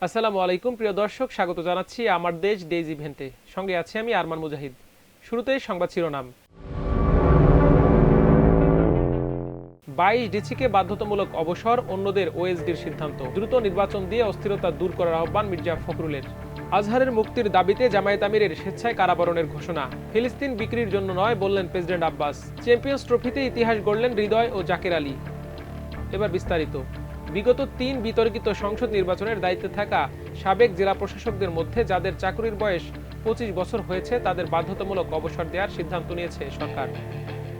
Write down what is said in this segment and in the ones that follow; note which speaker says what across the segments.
Speaker 1: আসসালামু আলাইকুম প্রিয় দর্শক, স্বাগত জানাচ্ছি আমার দেশ ডেইজ ইভেন্টে। সঙ্গে আছি আমি আরমান মুজাহিদ। শুরুতেই সংবাদ শিরোনাম। 22 ডিসিকে বাধ্যতামূলক অবসর, অন্যদের ওএসডির সিদ্ধান্ত। দ্রুত নির্বাচন দিয়ে অস্থিরতা দূর করার আহ্বান মির্জা ফখরুলের। আজহারের মুক্তির দাবিতে জামায়াত আমিরের স্বেচ্ছায় কারাবরণের ঘোষণা। ফিলিস্তিন বিক্রির জন্য নয় বললেন প্রেসিডেন্ট আব্বাস। চ্যাম্পিয়ন্স ট্রফিতে ইতিহাস গড়লেন হৃদয় ও জাকের আলী। এবার বিস্তারিত। বিগত 3 বিতর্কিত সংসদ নির্বাচনের দায়িত্বে থাকা সাবেক জেলা প্রশাসকদের মধ্যে যাদের চাকরির বয়স 25 বছর হয়েছে তাদের বাধ্যতামূলক অবসর দেওয়ার সিদ্ধান্ত নিয়েছে সরকার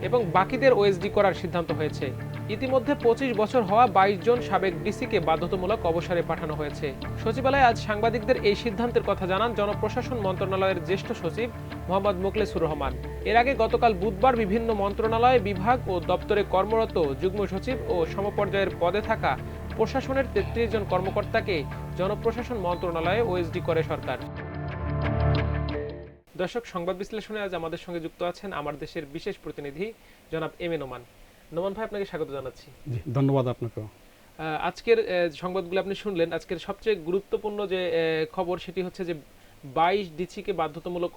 Speaker 1: এবং বাকিদের ওএসডি করার সিদ্ধান্ত হয়েছে। ইতিমধ্যে 25 বছর হওয়া 22 জন সাবেক ডিসিকে বাধ্যতামূলক অবসরে পাঠানো হয়েছে। সচিবালয়ে আজ সাংবাদিকদের এই সিদ্ধান্তের কথা জানান জনপ্রশাসন মন্ত্রণালয়ের জ্যেষ্ঠ সচিব মোহাম্মদ মোখলেসুর রহমান। এর আগে গতকাল বুধবার বিভিন্ন মন্ত্রণালয়, বিভাগ ও দপ্তরে কর্মরত যুগ্ম সচিব ও সমপর্যায়ের পদে থাকা প্রশাসনের 33 জন কর্মকর্তাকে জনপ্রশাসন মন্ত্রণালয়ে ওএসডি করে সরকার। দর্শক, সংবাদ বিশ্লেষণে আজ আমাদের সঙ্গে যুক্ত আছেন আমার দেশের বিশেষ প্রতিনিধি জনাব এম এ নোমান। নোমান ভাই, আপনাকে স্বাগত জানাচ্ছি।
Speaker 2: জি, ধন্যবাদ আপনাকে।
Speaker 1: আজকের সংবাদগুলো আপনি শুনলেন। আজকের সবচেয়ে গুরুত্বপূর্ণ যে খবর সেটি হচ্ছে যে 22 ডিসিকে বাধ্যতামূলক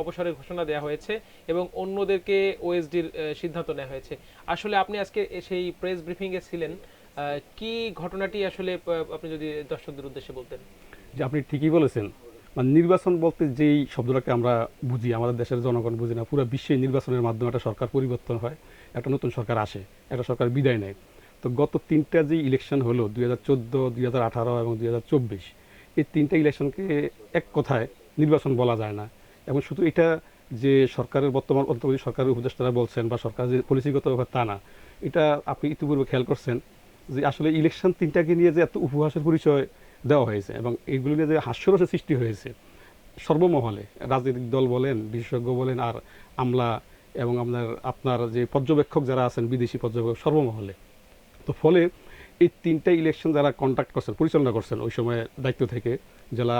Speaker 1: অবসরের ঘোষণা দেওয়া হয়েছে এবং অন্যদেরকে ওএসডির সিদ্ধান্ত নেওয়া হয়েছে। আসলে আপনি আজকে সেই প্রেস ব্রিফিংয়ে ছিলেন, কি ঘটনাটি আসলে আপনি যদি দর্শকদের উদ্দেশ্যে বলতেন।
Speaker 2: যে আপনি ঠিকই বলেছেন, মানে নির্বাচন বলতে যেই শব্দটাকে আমরা বুঝি, আমাদের দেশের জনগণ বুঝি না। পুরো বিশ্বে নির্বাচনের মাধ্যমে একটা সরকার পরিবর্তন হয়, একটা নতুন সরকার আসে, একটা সরকার বিদায় নেয়। তো গত 3টা যে ইলেকশন হলো 2014, 2018 এবং 2024, এই 3টা ইলেকশনকে এক কথায় নির্বাচন বলা যায় না। এবং শুধু এটা যে সরকারের বর্তমান অন্তর্বর্তী সরকারের উপদেষ্টারা বলছেন বা সরকার যে পলিসিগত ব্যাপার তা না। এটা আপনি ইতিপূর্বে খেয়াল করছেন যে আসলে ইলেকশন 3টাকে নিয়ে যে এত উপহাসের পরিচয় দেওয়া হয়েছে এবং এইগুলো নিয়ে যে হাস্যরসের সৃষ্টি হয়েছে সর্বমহলে, রাজনৈতিক দল বলেন, বিশেষজ্ঞ বলেন, আর আমলা এবং আপনার যে পর্যবেক্ষক যারা আছেন, বিদেশি পর্যবেক্ষক, সর্বমহলে। তো ফলে এই 3টা ইলেকশন যারা কন্ডাক্ট করছেন, পরিচালনা করছেন ওই সময় দায়িত্ব থেকে, যারা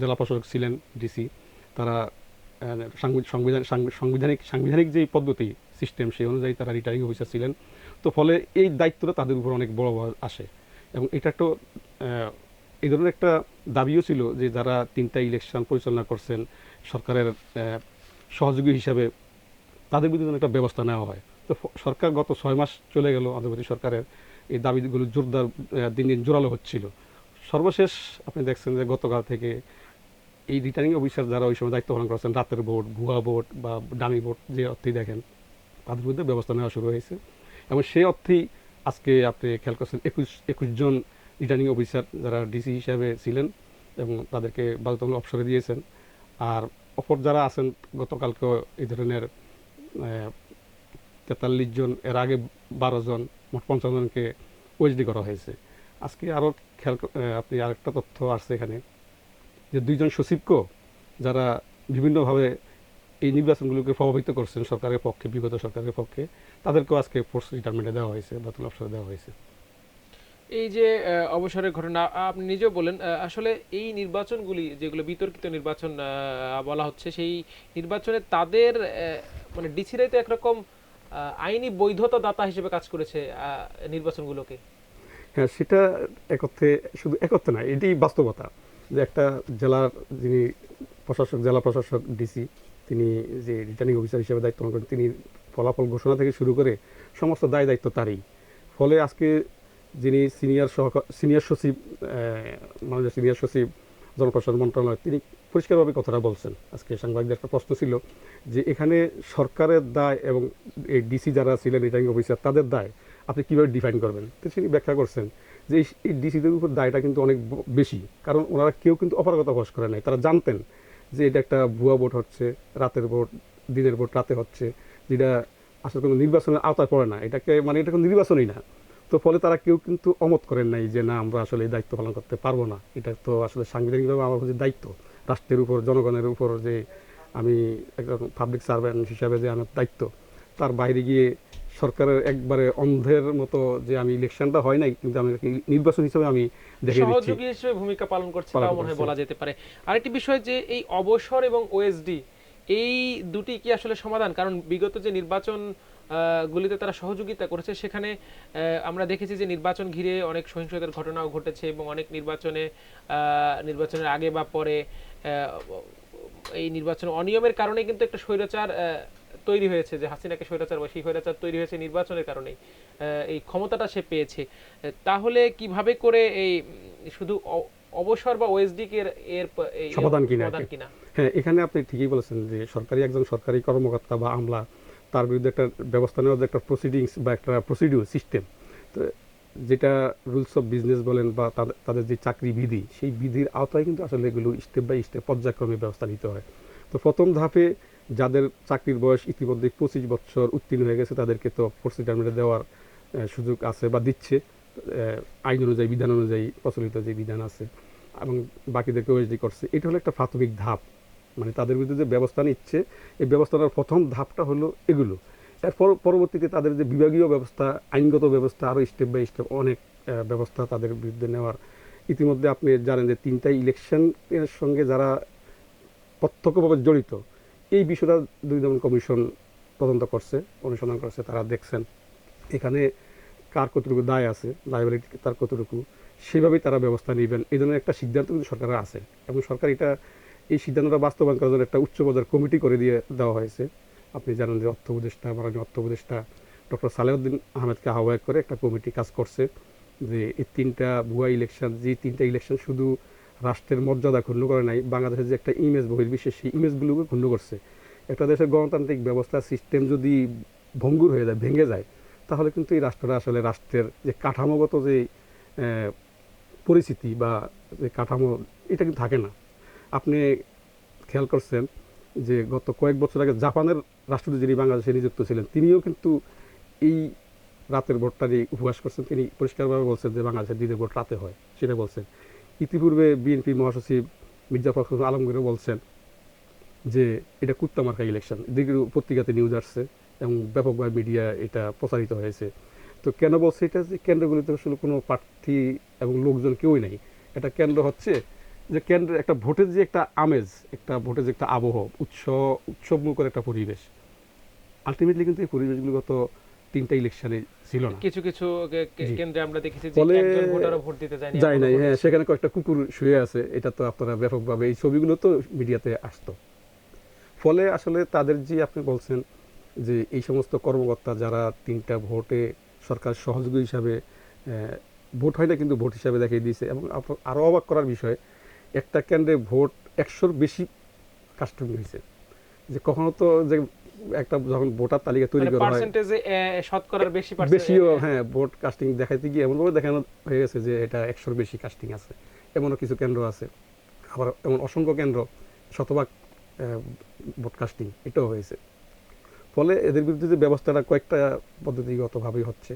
Speaker 2: জেলা প্রশাসক ছিলেন, ডিসি, তারা সাংবিধানিক যে পদ্ধতি সিস্টেম সেই অনুযায়ী তারা রিটার্নিং অফিসার ছিলেন। তো ফলে এই দায়িত্বটা তাদের উপর অনেক বড় আসে এবং এটা একটা এই ধরনের একটা দাবিও ছিল যে যারা 3টা ইলেকশন পরিচালনা করছেন সরকারের সহযোগী হিসাবে, তাদের বিরুদ্ধে একটা ব্যবস্থা নেওয়া হয়। তো সরকার গত 6 মাস চলে গেল, অন্তর্বর্তী সরকারের এই দাবিগুলো জোরদার দিন দিন জোরালো হচ্ছিল। সর্বশেষ আপনি দেখছেন যে গতকাল থেকে এই রিটার্নিং অফিসার যারা ওই সময় দায়িত্ব পালন করছেন, রাতের ভোট, ভুয়া ভোট বা ডামি ভোট যে অর্থেই দেখেন, তাদের বিরুদ্ধে ব্যবস্থা নেওয়া শুরু হয়েছে। এবং সেই অর্থেই আজকে আপনি খেয়াল করছেন 21 জন রিটার্নিং অফিসার যারা ডিসি হিসাবে ছিলেন এবং তাদেরকে বাধ্যতামূলক অবসরে দিয়েছেন। আর অপর যারা আছেন, গতকালকে এই ধরনের 43 জন, এর আগে 12 জন, মোট 50 জনকে ওএসডি করা হয়েছে। আজকে আরও আপনি আরেকটা তথ্য আসছে এখানে যে 2 জন সচিবকেও, যারা বিভিন্নভাবে এই নির্বাচনগুলোকে প্রভাবিত করছেন সরকারের পক্ষে, বিগত সরকারের পক্ষে, তাদেরকেও আজকে ফোর্স রিটায়ারমেন্টে দেওয়া হয়েছে, বাতিল অবসরে দেওয়া হয়েছে।
Speaker 1: এই যে অবসরের ঘটনা আপনি নিজেও বলেন, আসলে এই নির্বাচনগুলি যেগুলো বিতর্কিত নির্বাচন বলা হচ্ছে, সেই নির্বাচনে তাদের মানে ডিসিরাই তো একরকম আইনি বৈধতা দাতা হিসেবে কাজ করেছে নির্বাচনগুলোকে।
Speaker 2: হ্যাঁ, সেটা একত্রে, শুধু একত্রে না, এটি বাস্তবতা যে একটা জেলার যিনি জেলা প্রশাসক ডিসি, তিনি যে রিটার্নিং অফিসার হিসেবে দায়িত্ব পালন করেন, তিনি ফলাফল ঘোষণা থেকে শুরু করে সমস্ত দায় দায়িত্ব তারই। ফলে আজকে যিনি সিনিয়র সচিব, মাননীয় সিনিয়র সচিব জনপ্রশাসন মন্ত্রণালয়, তিনি পরিষ্কারভাবে কথাটা বলছেন। আজকে সাংবাদিকদের একটা প্রশ্ন ছিল যে এখানে সরকারের দায় এবং এই ডিসি যারা ছিলেন রিটার্নিং অফিসার, তাদের দায় আপনি কীভাবে ডিফাইন করবেন। তো তিনি ব্যাখ্যা করছেন যে এই ডিসিদের উপর দায়টা কিন্তু অনেক বেশি, কারণ ওনারা কেউ কিন্তু অপারগতা প্রকাশ করে নাই। তারা জানতেন যে এটা একটা ভুয়া ভোট হচ্ছে, রাতের ভোট, দিনের ভোট রাতে হচ্ছে, যেটা আসলে কোনো নির্বাচনের আওতায় পড়ে না, এটাকে মানে এটা কোনো নির্বাচনই না। তো ফলে তারা কেউ কিন্তু অমত করেন নাই যে না, আমরা আসলে এই দায়িত্ব পালন করতে পারবো না। এটা তো আসলে সাংবিধানিকভাবে আমার যে দায়িত্ব, রাষ্ট্রের উপর, জনগণের উপর, যে আমি একজন পাবলিক সার্ভেন্ট হিসাবে যে আমার দায়িত্ব, তার বাইরে গিয়ে সরকারের একবারে অন্ধের মতো যে আমি ইলেকশনটা হয় নাই কিন্তু আমি নির্বাচন হিসেবে আমি দেখে দিচ্ছি,
Speaker 1: সহযোগী হিসেবে ভূমিকা পালন করছে, তাও মনে হয় বলা যেতে পারে। আরেকটি বিষয় যে এই অবসর এবং ওএসডি, এই দুটি কি আসলে সমাধান? কারণ বিগত যে নির্বাচন গুলিতে তারা সহযোগিতা করেছে, সেখানে আমরা দেখেছি যে নির্বাচন ঘিরে অনেক সহিংসতার ঘটনাও ঘটেছে এবং অনেক নির্বাচনের আগে বা পরে এই নির্বাচনের অনিয়মের কারণে কিন্তু একটা স্বৈরাচার তৈরি হয়েছে, যে হাসিনাকে স্বৈরাচার বা সেই স্বৈরাচার তৈরি হয়েছে নির্বাচনের কারণেই, এই ক্ষমতাটা সে পেয়েছে। তাহলে কিভাবে করে এই শুধু অবসর বা ওএসডি এর এর এই
Speaker 2: সমাধান
Speaker 1: কিনা?
Speaker 2: হ্যাঁ, এখানে আপনি ঠিকই বলেছেন যে একজন সরকারি কর্মকর্তা বা আমলা, তার বিরুদ্ধে একটা ব্যবস্থা নেওয়ার যে একটা প্রসিডিংস বা একটা প্রসিডিউর সিস্টেম, তো যেটা রুলস অফ বিজনেস বলেন বা তাদের যে চাকরি বিধি, সেই বিধির আওতায় কিন্তু আসলে এগুলো স্টেপ বাই স্টেপ পর্যায়ক্রমে ব্যবস্থা নিতে হয়। তো প্রথম ধাপে যাদের চাকরির বয়স ইতিমধ্যে 25 বছর উত্তীর্ণ হয়ে গেছে, তাদেরকে তো ফোর্স রিটায়ারমেন্টে দেওয়ার সুযোগ আছে বা দিচ্ছে আইন অনুযায়ী, বিধান অনুযায়ী প্রচলিত যে বিধান আছে, এবং বাকিদেরকে ওএসডি করছে। এটা হলো একটা প্রাথমিক ধাপ, মানে তাদের বিরুদ্ধে যে ব্যবস্থা নিচ্ছে, এই ব্যবস্থার প্রথম ধাপটা হলো এগুলো। এরপর পরবর্তীতে তাদের যে বিভাগীয় ব্যবস্থা, আইনগত ব্যবস্থা, আরও স্টেপ বাই স্টেপ অনেক ব্যবস্থা তাদের বিরুদ্ধে নেওয়ার। ইতিমধ্যে আপনি জানেন যে 3টা ইলেকশনের সঙ্গে যারা প্রত্যক্ষভাবে জড়িত, এই বিষয়টা দমন কমিশন তদন্ত করছে, অনুসন্ধান করছে। তারা দেখছেন এখানে কার কতটুকু দায় আছে, লায়াবিলিটি তার কতটুকু, সেভাবেই তারা ব্যবস্থা নেবেন। এই ধরনের একটা সিদ্ধান্ত কিন্তু সরকারের আছে, এবং সরকার এই সিদ্ধান্তটা বাস্তবায়ন করার জন্য একটা উচ্চ পর্যায়ের কমিটি করে দিয়ে দেওয়া হয়েছে। আপনি জানেন যে মাননীয় অর্থ উপদেষ্টা ডক্টর সালেউদ্দিন আহমেদকে আহ্বায়ক করে একটা কমিটি কাজ করছে, যে এই 3টা ভুয়া ইলেকশন, যে 3টা ইলেকশন শুধু রাষ্ট্রের মর্যাদা ক্ষুণ্ণ করে নাই, বাংলাদেশের যে একটা ইমেজ বহির্বিশ্বে, সেই ইমেজগুলোকে ক্ষুণ্ণ করছে। একটা দেশের গণতান্ত্রিক ব্যবস্থা সিস্টেম যদি ভঙ্গুর হয়ে যায়, ভেঙে যায়, তাহলে কিন্তু এই রাষ্ট্রটা আসলে রাষ্ট্রের যে কাঠামোগত যে পরিস্থিতি বা যে কাঠামো, এটা কিন্তু থাকে না। আপনি খেয়াল করছেন যে গত কয়েক বছর আগে জাপানের রাষ্ট্রদূত যিনি বাংলাদেশে নিযুক্ত ছিলেন, তিনিও কিন্তু এই রাতের ভোটটা নিয়ে উপহাস করছেন। তিনি পরিষ্কারভাবে বলছেন যে বাংলাদেশের দিনের ভোট রাতে হয়, সেটা বলছেন। ইতিপূর্বে বিএনপি মহাসচিব মির্জা ফখরুল আলমগীরও বলছেন যে এটা কুত্তামার্কা ইলেকশন। দিকে পত্রিকাতে নিউজ আসছে এবং ব্যাপকভাবে মিডিয়া এটা প্রচারিত হয়েছে। তো কেন বলছে এটা, যে কেন্দ্রগুলিতে আসলে কোনো প্রার্থী এবং লোকজন কেউই নেই। এটা কেন্দ্র হচ্ছে যে কেন্দ্রের একটা ভোটের যে একটা আমেজ, একটা ভোটের যে একটা আবহ, উৎসবমুখর একটা পরিবেশ, আলটিমেটলি কিন্তু এই পরিবেশগুলো গত 3টা ইলেকশনে ছিল না।
Speaker 1: কিছু কেন্দ্রে আমরা দেখেছি যে
Speaker 2: ফলে
Speaker 1: একজন ভোটারও ভোট দিতে
Speaker 2: যায় নাই। হ্যাঁ, সেখানে কয়েকটা কুকুর শুয়ে আছে, এটা তো আপনারা ব্যাপকভাবে এই ছবিগুলো তো মিডিয়াতে আসতো। ফলে আসলে তাদের যে আপনি বলছেন যে এই সমস্ত কর্মকর্তা যারা 3টা ভোটে সরকার সহযোগী হিসাবে, ভোট হয় না কিন্তু ভোট হিসাবে দেখিয়ে দিয়েছে। এবং আরও অবাক করার বিষয়, একটা কেন্দ্রে ভোট 100-র বেশি কাস্টম হয়েছে। যে কখনো তো যে একটা যখন ভোটার তালিকা তৈরি করা হয়,
Speaker 1: পার্সেন্টেজে শতকরার
Speaker 2: বেশিও, হ্যাঁ, ভোট কাস্টিং দেখাইতে গিয়ে এমনভাবে দেখানো হয়ে গেছে যে এটা 100-র বেশি কাস্টিং আছে। এমনও কিছু কেন্দ্র আছে, আবার এমন অসংখ্য কেন্দ্র শতভাগ ভোট কাস্টিং, এটাও হয়েছে। ফলে এদের বিরুদ্ধে যে ব্যবস্থাটা কয়েকটা পদ্ধতিগতভাবেই হচ্ছে,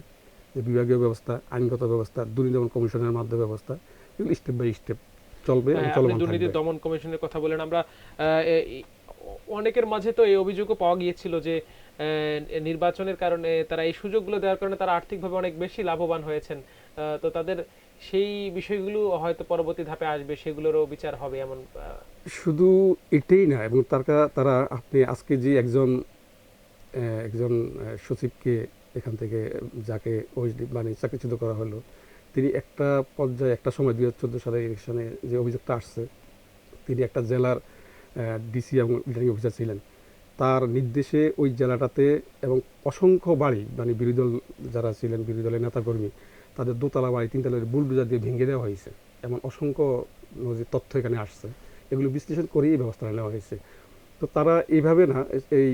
Speaker 2: যে বিভাগীয় ব্যবস্থা, আইনগত ব্যবস্থা, দুর্নীতি দমন কমিশনের মাধ্যমে ব্যবস্থা, এগুলো স্টেপ বাই স্টেপ চলবে এবং চলমান থাকবে।
Speaker 1: দুর্নীতি দমন কমিশনের কথা বলেন, আমরা অনেকের মাঝে তো এই অভিযোগও পাওয়া গিয়েছিল যে নির্বাচনের কারণে তারা এই সুযোগগুলো দেওয়ার কারণে তারা আর্থিকভাবে অনেক বেশি লাভবান হয়েছেন। তো তাদের সেই বিষয়গুলো হয়তো পরবর্তী ধাপে আসবে, সেগুলোরও বিচার হবে এমন।
Speaker 2: শুধু এটাই না, এবং তারা আপনি আজকে যে একজন সচিবকে এখান থেকে যাকে ওএসডি মানে চাকরিচ্যুত করা হলো, তিনি একটা পর্যায়ে একটা সময় 2014 সালের ইলেকশনে যে অভিযোগটা আসছে, তিনি একটা জেলার ডিসি এবং রিটার্নিং অফিসার ছিলেন। তার নির্দেশে ওই জেলাটাতে এবং অসংখ্য বাড়ি, মানে বিরোধী দল যারা ছিলেন, বিরোধী দলের নেতাকর্মী, তাদের দোতলা বাড়ি, 3তলার বুলডোজার দিয়ে ভেঙে দেওয়া হয়েছে। এমন অসংখ্য তথ্য এখানে আসছে, এগুলো বিশ্লেষণ করেই ব্যবস্থা নেওয়া হয়েছে। তো তারা এইভাবে না, এই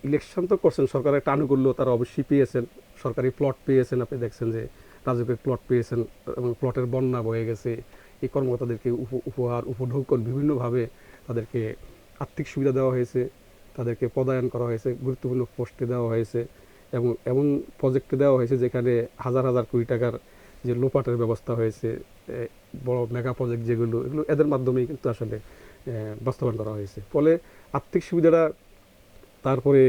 Speaker 2: ইলেকশন তো করছেন, সরকারের একটা আনুকূল্য তারা অবশ্যই পেয়েছেন, সরকারি প্লট পেয়েছেন, আপনি দেখছেন যে রাজুকের প্লট পেয়েছেন এবং প্লটের বন্যা বয়ে গেছে। এই কর্মকর্তাদেরকে উপহার, উপঢৌকন বিভিন্নভাবে তাদেরকে আর্থিক সুবিধা দেওয়া হয়েছে, তাদেরকে পদায়ন করা হয়েছে, গুরুত্বপূর্ণ পোস্টে দেওয়া হয়েছে, এবং এমন প্রজেক্টে দেওয়া হয়েছে যেখানে হাজার হাজার কোটি টাকার যে লোপাটের ব্যবস্থা হয়েছে, বড় মেগা প্রজেক্ট যেগুলো, এগুলো এদের মাধ্যমেই কিন্তু আসলে বাস্তবায়ন করা হয়েছে। ফলে আর্থিক সুবিধাটা, তারপরে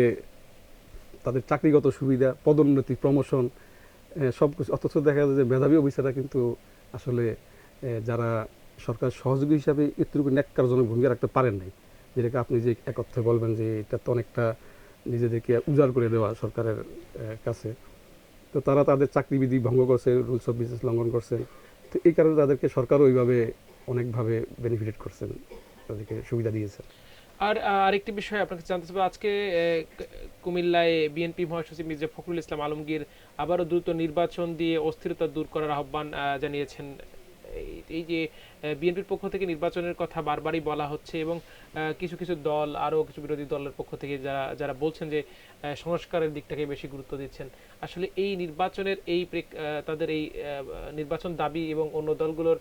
Speaker 2: তাদের চাকরিগত সুবিধা, পদোন্নতি, প্রমোশন, সব কিছু। অথচ দেখা যায় যে মেধাবী অফিসাররা কিন্তু আসলে যারা সরকার সহযোগী হিসাবে এতটুকু ন্যাক্কারজনক ভূমিকা রাখতে পারেন নাই, যেটাকে আপনি যে এক অর্থে বলবেন যে এটা তো অনেকটা নিজেদেরকে উজাড় করে দেওয়া সরকারের কাছে। তো তারা তাদের চাকরিবিধি ভঙ্গ করছে, রুলস অফ বিজনেস লঙ্ঘন করছেন। তো এই কারণে তাদেরকে সরকারও ওইভাবে অনেকভাবে বেনিফিটেড করছেন, তাদেরকে সুবিধা দিয়েছেন।
Speaker 1: আর আরেকটি বিষয় আপনাকে জানতে চাইবো, আজকে কুমিল্লায় বিএনপি মহাসচিব মির্জা ফখরুল ইসলাম আলমগীর আবারও দ্রুত নির্বাচন দিয়ে অস্থিরতা দূর করার আহ্বান জানিয়েছেন। এই যে বিএনপির পক্ষ থেকে নির্বাচনের কথা বারবারই বলা হচ্ছে এবং কিছু কিছু দল, আরও কিছু বিরোধী দলের পক্ষ থেকে যারা যারা বলছেন যে সংস্কারের দিকটাকে বেশি গুরুত্ব দিচ্ছেন, আসলে এই নির্বাচনের তাদের এই নির্বাচন দাবি এবং অন্য দলগুলোর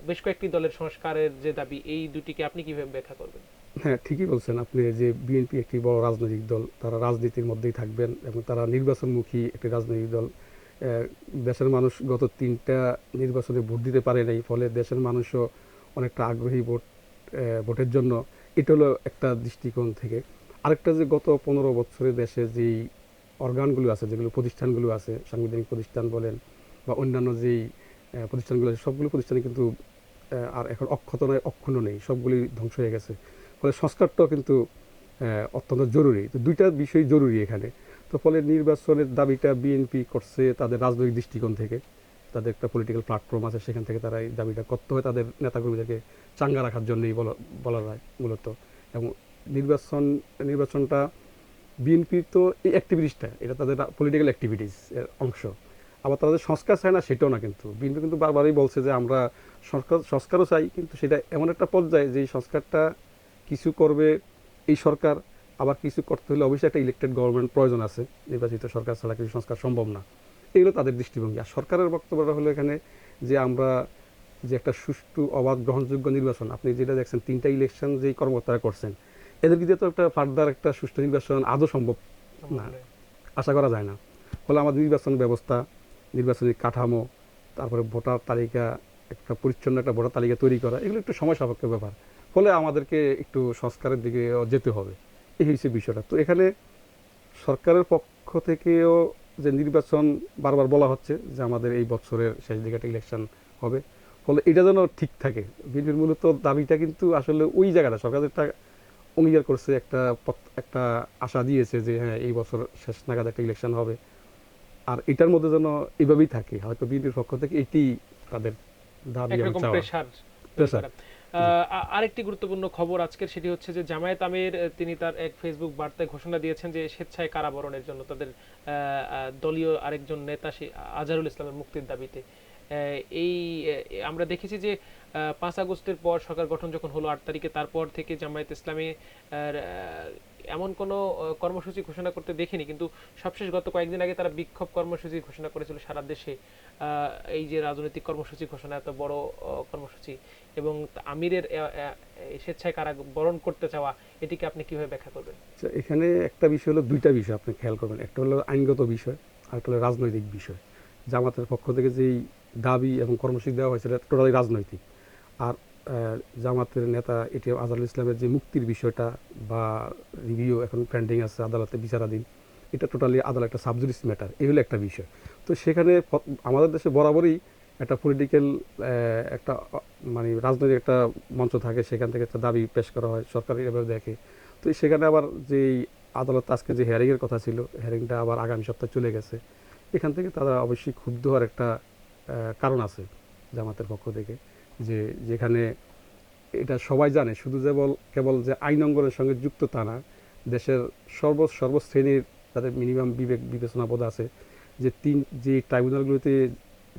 Speaker 1: বেশ কয়েকটি দলের সংস্কারের যে দাবি, এই দুটিকে আপনি কিভাবে ব্যাখ্যা করবেন?
Speaker 2: হ্যাঁ, ঠিকই বলছেন আপনি যে বিএনপি একটি বড় রাজনৈতিক দল, তারা রাজনীতির মধ্যেই থাকবেন এবং তারা নির্বাচনমুখী একটি রাজনৈতিক দল। দেশের মানুষ গত 3টা নির্বাচনে ভোট দিতে পারে নাই, ফলে দেশের মানুষও অনেকটা আগ্রহী ভোটের জন্য। এটা হলো একটা দৃষ্টিকোণ থেকে। আরেকটা যে গত 15 বছরে দেশে যেই অর্গানগুলো আছে, যেগুলো প্রতিষ্ঠানগুলো আছে, সাংবিধানিক প্রতিষ্ঠান বলেন বা অন্যান্য যেই প্রতিষ্ঠানগুলো আছে, সবগুলো প্রতিষ্ঠানে কিন্তু আর এখন অক্ষত নয়, অক্ষুণ্ণ নেই, সবগুলি ধ্বংস হয়ে গেছে। ফলে সংস্কারটাও কিন্তু অত্যন্ত জরুরি। তো দুইটা বিষয় জরুরি এখানে। তো ফলে নির্বাচনের দাবিটা বিএনপি করছে তাদের রাজনৈতিক দৃষ্টিকোণ থেকে, তাদের একটা পলিটিক্যাল প্ল্যাটফর্ম আছে, সেখান থেকে তারা এই দাবিটা করতে হয় তাদের নেতাকর্মীদেরকে চাঙ্গা রাখার জন্যই বলা হয় মূলত। এবং নির্বাচনটা বিএনপির তো এই অ্যাক্টিভিটিসটা, এটা তাদের পলিটিক্যাল অ্যাক্টিভিটিস এর অংশ। আবার তাদের সংস্কার চায় না সেটাও না, কিন্তু বিএনপি কিন্তু বারবারই বলছে যে আমরা সংস্কারও চাই, কিন্তু সেটা এমন একটা পর্যায়ে যে এই সংস্কারটা কিছু করবে এই সরকার, আবার কিছু করতে হলে অবশ্যই একটা ইলেকটেড গভর্নমেন্ট প্রয়োজন আছে, নির্বাচিত সরকার ছাড়া কিছু সংস্কার সম্ভব না। এগুলো তাদের দৃষ্টিভঙ্গি। আর সরকারের বক্তব্যটা হলো এখানে যে আমরা যে একটা সুষ্ঠু অবাধ গ্রহণযোগ্য নির্বাচন, আপনি যেটা দেখছেন 3টা ইলেকশন যেই কর্মকর্তারা করছেন, এদের দিয়ে তো একটা ফার্দার একটা সুষ্ঠু নির্বাচন আদৌ সম্ভব না, আশা করা যায় না। ফলে আমাদের নির্বাচন ব্যবস্থা, নির্বাচনী কাঠামো, তারপরে ভোটার তালিকা, একটা পরিচ্ছন্ন একটা ভোটার তালিকা তৈরি করা, এগুলো একটু সময় সাপেক্ষ ব্যাপার। ফলে আমাদেরকে একটু সংস্কারের দিকে যেতে হবে, এই হচ্ছে বিষয়টা। তো এখানে সরকারের পক্ষ থেকেও যে নির্বাচন বারবার বলা হচ্ছে যে আমাদের এই বছরের শেষ দিকে একটা ইলেকশন হবে, ফলে এটা যেন ঠিক থাকে। বিএনপির মূলত দাবিটা কিন্তু আসলে ওই জায়গাটা সরকার একটা অঙ্গীকার করছে, একটা আশা দিয়েছে যে হ্যাঁ এই বছর শেষ নাগাদ একটা ইলেকশন হবে। আর এটার মধ্যে যেন এইভাবেই থাকে, হয়তো বিএনপির পক্ষ থেকে এটি তাদের দাবি এবং চাওয়া। প্রেসার।
Speaker 1: আরেকটি গুরুত্বপূর্ণ খবর আজকের, সেটি হচ্ছে যে জামায়াত আমির তিনি তার এক ফেসবুক বার্তায় ঘোষণা দিয়েছেন যে স্বেচ্ছায় কারাবরণের জন্য তাদের দলীয় আরেকজন নেতা আজহারুল ইসলামের মুক্তির দাবিতে এই আমরা দেখেছি যে 5 আগস্টের পর সরকার গঠন যখন হলো 8 তারিখে, তারপর থেকে জামায়াত ইসলামী এমন কোনো কর্মসূচি ঘোষণা করতে দেখিনি, কিন্তু সবশেষ গত কয়েকদিন আগে তারা বিক্ষোভ কর্মসূচি ঘোষণা করেছিল সারা দেশে। এই যে রাজনৈতিক কর্মসূচি ঘোষণা, এত বড় কর্মসূচি, এবং আমিরের স্বেচ্ছায় কারাবরণ করতে চাওয়া, এটিকে আপনি কিভাবে ব্যাখ্যা করবেন?
Speaker 2: এখানে একটা বিষয় হলো, দুইটা বিষয় আপনি খেয়াল করবেন। একটা হলো আইনগত বিষয়, আর একটা হলো রাজনৈতিক বিষয়। জামাতের পক্ষ থেকে যেই দাবি এবং কর্মসূচি দেওয়া হয়েছে এটা টোটালি রাজনৈতিক। আর জামাতের নেতা এটিএম আজহারুল ইসলামের যে মুক্তির বিষয়টা বা রিভিউ এখন পেন্ডিং আছে আদালতে বিচারাধীন, এটা টোটালি আদালত একটা সাবজুডিস ম্যাটার, এই হলো একটা বিষয়। তো সেখানে আমাদের দেশে বরাবরই একটা পলিটিক্যাল একটা মানে রাজনৈতিক একটা মঞ্চ থাকে, সেখান থেকে একটা দাবি পেশ করা হয়, সরকার এভাবে দেখে। তো সেখানে আবার যেই আদালত আজকে যে হিয়ারিংয়ের কথা ছিল, হিয়ারিংটা আবার আগামী সপ্তাহে চলে গেছে। এখান থেকে তারা অবশ্যই ক্ষুব্ধ হওয়ার একটা কারণ আছে জামাতের পক্ষ থেকে, যে যেখানে এটা সবাই জানে, শুধু যে কেবল যে আইন অঙ্গনের সঙ্গে যুক্ত তা না, দেশের সর্বশ্রেণীর তাদের মিনিমাম বিবেচনা বোধ আছে যে যে ট্রাইব্যুনালগুলোতে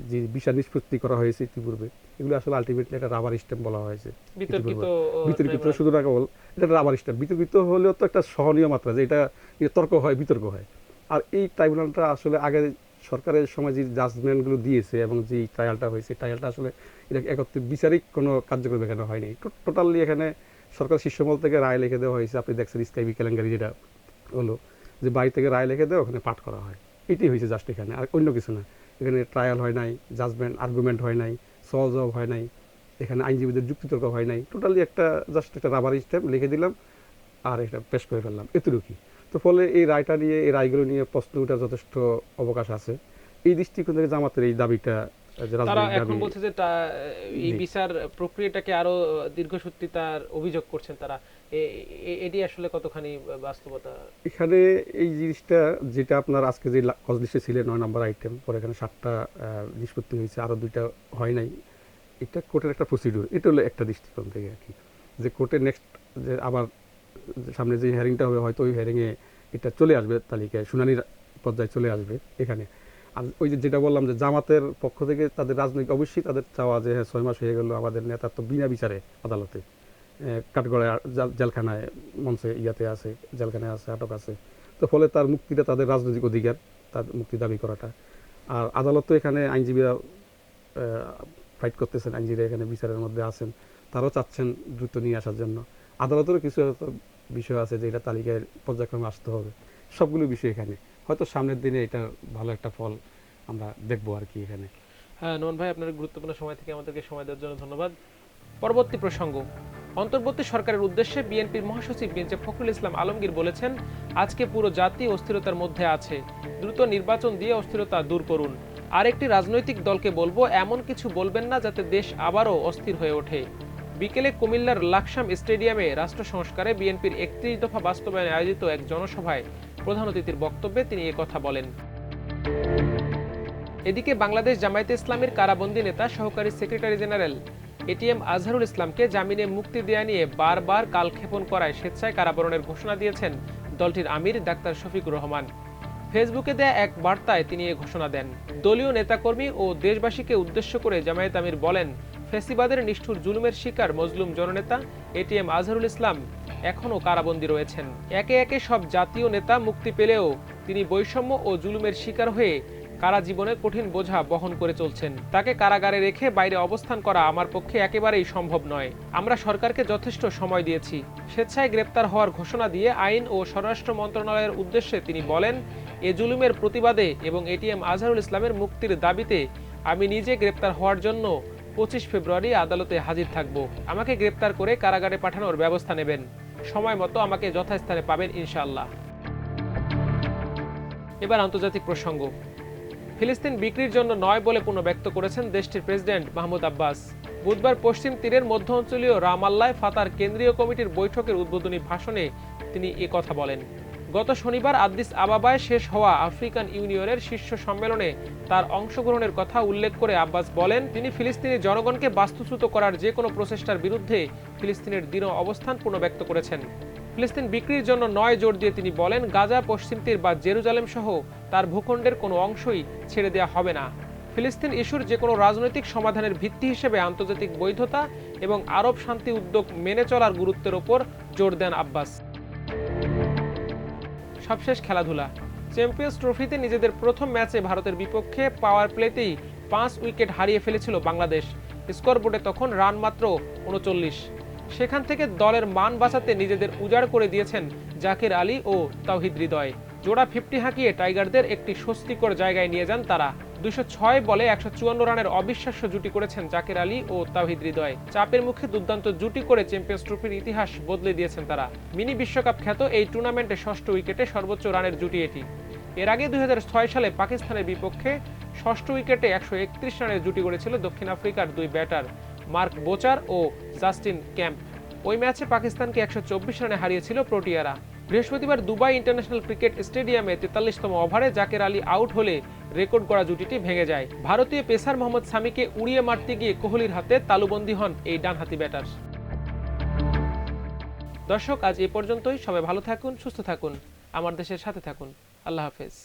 Speaker 2: যে বিচার নিষ্পত্তি করা হয়েছে ইতিপূর্বে, এগুলো আসলে আলটিমেটলি একটা রাবার স্ট্যাম্প বলা হয়েছে। বিতর্কিত শুধু না, কেবল এটা রাবার স্ট্যাম্প। বিতর্কিত হলেও তো একটা সহনীয় মাত্রা, যে এটা তর্ক হয়, বিতর্ক হয়। আর এই ট্রাইব্যুনালটা আসলে আগে সরকারের সময় যে জাজমেন্টগুলো দিয়েছে এবং যে ট্রায়ালটা হয়েছে, ট্রায়ালটা আসলে এটা একত্রে বিচারিক কোনো কার্যক্রম এখানে হয়নি। টোটালি এখানে সরকার শীর্ষমহল থেকে রায় লিখে দেওয়া হয়েছে। আপনি দেখছেন স্কাইবি কেলেঙ্কারি যেটা হলো, যে বাড়ি থেকে রায় লিখে দেওয়া ওখানে পাঠ করা হয়, এটি হয়েছে জাস্ট এখানে, আর অন্য কিছু না। এখানে ট্রায়াল হয় নাই, জাজমেন্ট আর্গুমেন্ট হয় নাই, সহজ জবাব হয় নাই, এখানে আইনজীবীদের যুক্তিতর্ক হয় নাই। টোটালি একটা জাস্ট একটা রাবার স্ট্যাম্প লিখে দিলাম আর এটা পেশ করে ফেললাম, এতটুকুই। তো ফলে এই রায়টা নিয়ে, এই রায়গুলো নিয়ে প্রশ্ন ওঠার যথেষ্ট অবকাশ আছে। এই দৃষ্টিকোণ থেকে জামাতের এই দাবিটা যে
Speaker 1: তারা
Speaker 2: রাজনৈতিক
Speaker 1: এখন
Speaker 2: দাবি।
Speaker 1: বলছে যে এই বিচার প্রক্রিয়াটাকে আরো দীর্ঘসূত্রিতার অভিযোগ করছেন তারা। এটি আসলে কতখানি বাস্তবতা?
Speaker 2: এখানে এই জিনিসটা যেটা আপনার আজকে যে কজ লিস্টে ছিল 9 নম্বর আইটেম, পরে এখানে 7টা নিষ্পত্তি হয়েছে, আরো 2টা হয় নাই। এটা কোর্টের একটা প্রসিডিউর, এটা হলো একটা দৃষ্টিকোণ থেকে আর কি, যে কোর্টের নেক্সট যে আবার সামনে যে হিয়ারিংটা হবে, হয়তো ওই হিয়ারিংয়ে এটা চলে আসবে তালিকায়, শুনানির পর্যায়ে চলে আসবে এখানে। আর ওই যে যেটা বললাম যে জামাতের পক্ষ থেকে তাদের রাজনৈতিক অবশ্যই তাদের চাওয়া যে হ্যাঁ 6 মাস হয়ে গেল আমাদের নেতার তো বিনা বিচারে আদালতে কাঠগড়ায় জেলখানায় মঞ্চে ইয়াতে আছে, জেলখানায় আছে, আটক আছে। তো ফলে তার মুক্তিটা তাদের রাজনৈতিক অধিকার, তার মুক্তি দাবি করাটা। আর আদালত তো এখানে আইনজীবীরা ফাইট করতেছেন, আইনজীবীরা এখানে বিচারের মধ্যে আছেন, তারাও চাচ্ছেন দ্রুত নিয়ে আসার জন্য। আদালতেরও কিছু বিষয় আছে যে এটা তালিকায় পর্যায়ক্রমে আসতে হবে। সবগুলো বিষয় এখানে হয়তো সামনের দিনে এটা ভালো একটা ফল আমরা দেখবো আর কি এখানে।
Speaker 1: হ্যাঁ নোমান ভাই, আপনার গুরুত্বপূর্ণ সময় থেকে আমাদেরকে সময় দেওয়ার জন্য ধন্যবাদ। পরবর্তী প্রসঙ্গ, অন্তর্বর্তী সরকারের উদ্দেশ্যে বিএনপির মহাসচিব মির্জা ফখরুল ইসলাম আলমগীর বলেছেন, আজকে পুরো জাতি অস্থিরতার মধ্যে আছে, দ্রুত নির্বাচন দিয়ে অস্থিরতা দূর করুন। আরেকটি রাজনৈতিক দলকে বলবো, এমন কিছু বলবেন না যাতে দেশ আবারও অস্থির হয়ে ওঠে। বিকেলে কুমিল্লার লাকসাম স্টেডিয়ামে রাষ্ট্র সংস্কারে বিএনপির 31 দফা বাস্তবায়নে আয়োজিত এক জনসভায় প্রধান অতিথির বক্তব্যে তিনি একথা বলেন। এদিকে বাংলাদেশ জামায়াতে ইসলামীর কারাবন্দী নেতা সহকারী সেক্রেটারি জেনারেল এটিএম আজহারুল ইসলামকে জামিনে মুক্তি দেয়া নিয়ে বারবার কালক্ষেপণ করায় স্বেচ্ছায় কারাবরণের ঘোষণা দিয়েছেন দলটির আমির ডাক্তার শফিকুর রহমান। ফেসবুকে দেয়া এক বার্তায় তিনি এ ঘোষণা দেন। দলীয় নেতাকর্মী ও দেশবাসীকে উদ্দেশ্য করে জামায়াত আমির বলেন, ফেসিবাদের নিষ্ঠুর জুলুমের শিকার মজলুম জননেতা এটিএম আজহারুল ইসলাম এখনও কারাবন্দী রয়েছেন। একে একে সব জাতীয় নেতা মুক্তি পেলেও তিনি বৈষম্য ও জুলুমের শিকার হয়ে কারা জীবনে কঠিন বোঝা বহন করে চলছেন। তাকে কারাগারে রেখে বাইরে অবস্থান করা আমার পক্ষে একেবারেই সম্ভব নয়। আমরা সরকারকে যথেষ্ট সময় দিয়েছি। স্বেচ্ছায় গ্রেপ্তার হওয়ার ঘোষণা দিয়ে আইন ও স্বরাষ্ট্র মন্ত্রণালয়ের উদ্দেশ্যে তিনি বলেন, এ জুলুমের প্রতিবাদে এবং এটিএম আজহারুল ইসলামের মুক্তির দাবিতে আমি নিজে গ্রেপ্তার হওয়ার জন্য 25 ফেব্রুয়ারি আদালতে হাজির থাকব। আমাকে গ্রেপ্তার করে কারাগারে পাঠানোর ব্যবস্থা নেবেন। সময় মতো আমাকে যথাস্থানে পাবেন ইনশাআল্লাহ। এবার আন্তর্জাতিক প্রসঙ্গ। ফিলিস্তিন বিক্রির জন্য নয় বলে পুনর্ব্যক্ত করেছেন দেশটির প্রেসিডেন্ট মাহমুদ আব্বাস। বুধবার পশ্চিম তীরের মধ্য অঞ্চলীয় রামাল্লায় ফাতার কেন্দ্রীয় কমিটির বৈঠকের উদ্বোধনী ভাষণে তিনি কথা বলেন। গত শনিবার আদ্দিস আবাবায় শেষ হওয়া আফ্রিকান ইউনিয়নের শীর্ষ সম্মেলনে তার অংশগ্রহণের কথা উল্লেখ করে আব্বাস বলেন, তিনি ফিলিস্তিনি জনগণকে বাস্তুচ্যুত করার যে কোনো প্রচেষ্টার বিরুদ্ধে ফিলিস্তিনের দৃঢ় অবস্থান পুনর্ব্যক্ত করেছেন। ফিলিস্তিন বিক্রির জন্য নয় জোর দিয়ে তিনি বলেন, গাজা, পশ্চিম তীর বা জেরুজালেম সহ তার ভূখণ্ডের কোনো অংশই ছেড়ে দেওয়া হবে না। ফিলিস্তিন ইস্যুর যে কোনো রাজনৈতিক সমাধানের ভিত্তি হিসেবে আন্তর্জাতিক বৈধতা এবং আরব শান্তি উদ্যোগ মেনে চলার গুরুত্বের ওপর জোর দেন আব্বাস। সবশেষ খেলাধুলা। চ্যাম্পিয়ন্স ট্রফিতে নিজেদের প্রথম ম্যাচে ভারতের বিপক্ষে পাওয়ার প্লেতেই 5 উইকেট হারিয়ে ফেলেছিল বাংলাদেশ। স্কোরবোর্ডে তখন রান মাত্র 39। সেখান থেকে দলের মান বাঁচাতে নিজেদের উজাড় করে দিয়েছেন জাকির আলী ও তাওহিদ হৃদয়। জোড়া 50 হাঁকিয়ে টাইগারদের একটি স্বস্তিকর জায়গায় নিয়ে যান তারা। 206 বলে 154 রানের অবিশ্বাস্য জুটি করেছেন জাকির আলী ও তাওহিদ হৃদয়। চাপের মুখে দুর্দান্ত জুটি করে চ্যাম্পিয়ন্স ট্রফির ইতিহাস বদলে দিয়েছেন তারা। মিনি বিশ্বকাপ খ্যাত এই টুর্নামেন্টে ষষ্ঠ উইকেটে সর্বোচ্চ রানের জুটি এটি। এর আগে 2006 সালে পাকিস্তানের বিপক্ষে ষষ্ঠ উইকেটে 131 রানের জুটি গড়েছিল দক্ষিণ আফ্রিকার দুই ব্যাটার মার্ক বোচার ও জাস্টিন ক্যাম্প। ওই ম্যাচে পাকিস্তানকে 124 রানে হারিয়েছিল প্রোটিয়ারা। বৃহস্পতিবার দুবাই ইন্টারন্যাশনাল ক্রিকেট স্টেডিয়ামে 43তম ওভারে জাকের আলী আউট হলে রেকর্ড করা জুটিটি ভেঙে যায়। ভারতীয় পেসার মোহাম্মদ সামিকে উড়িয়ে মারতে গিয়ে কোহলির হাতে তালুবন্দী হন এই ডানহাতি ব্যাটার। দর্শক, আজ এ পর্যন্তই। সবাই ভালো থাকুন, সুস্থ থাকুন, আমার দেশের সাথে থাকুন। আল্লাহ হাফেজ।